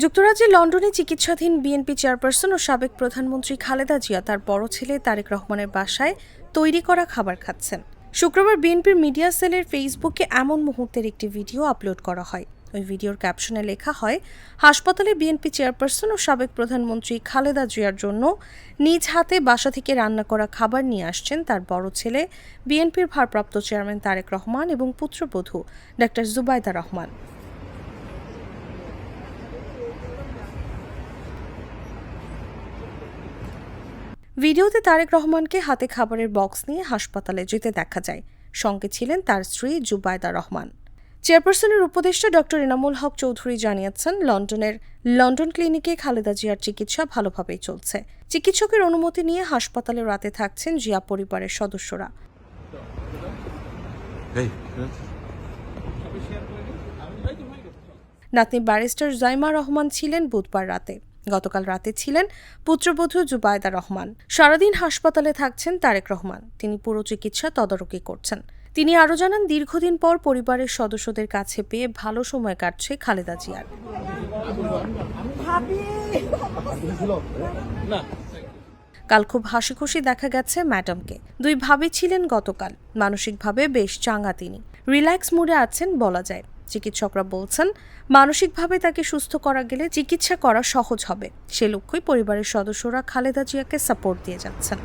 যুক্তরাজ্যের লন্ডনে চিকিৎসাধীন বিএনপি চেয়ারপারসন ও সাবেক প্রধানমন্ত্রী খালেদা জিয়া তার বড় ছেলে তারেক রহমানের বাসায় তৈরি করা খাবার খাচ্ছেন। শুক্রবার বিএনপির মিডিয়া সেলের ফেসবুকে এমন মুহূর্তের একটি ভিডিও আপলোড করা হয়। ওই ভিডিওর ক্যাপশনে লেখা হয়, হাসপাতালে বিএনপি চেয়ারপারসন ও সাবেক প্রধানমন্ত্রী খালেদা জিয়ার জন্য নিজ হাতে বাসা থেকে রান্না করা খাবার নিয়ে আসছেন তার বড় ছেলে বিএনপির ভারপ্রাপ্ত চেয়ারম্যান তারেক রহমান এবং পুত্রবধূ ডা জুবাইদা রহমান। ভিডিওতে তারেক রহমানকে হাতে খাবারের বক্স নিয়ে হাসপাতালে যেতে দেখা যায়। সঙ্গে ছিলেন তার স্ত্রী জুবাইদা রহমান। চেয়ারপারসনের উপদেষ্টা ডক্টর এনামুল হক চৌধুরী জানিয়েছেন, লন্ডন ক্লিনিকে খালেদা জিয়ার চিকিৎসা ভালোভাবেই চলছে। চিকিৎসকের অনুমতি নিয়ে হাসপাতালে রাতে থাকছেন জিয়া পরিবারের সদস্যরা। নাতনি ব্যারিস্টার জাইমা রহমান ছিলেন বুধবার রাতে। গতকাল রাতে ছিলেন পুত্রবধূ জুবাইদা রহমান। সারাদিন হাসপাতালে থাকছেন তারেক রহমান। তিনি পুরো চিকিৎসা তদারকি করছেন। তিনি আরও জানান, দীর্ঘদিন পর পরিবারের সদস্যদের কাছে পেয়ে ভালো সময় কাটছে খালেদা জিয়ার। কাল খুব হাসি খুশি দেখা গেছে ম্যাডামকে। দুই ভাবি ছিলেন গতকাল। মানসিকভাবে বেশ চাঙ্গা তিনি। রিল্যাক্স মুডে আছেন বলা যায়। চিকিৎসকরা বলছেন, মানসিকভাবে তাকে সুস্থ করা গেলে চিকিৎসা করা সহজ হবে। সে লক্ষ্যই পরিবারের সদস্যরা খালেদা জিয়াকে সাপোর্ট দিয়ে যাচ্ছেন।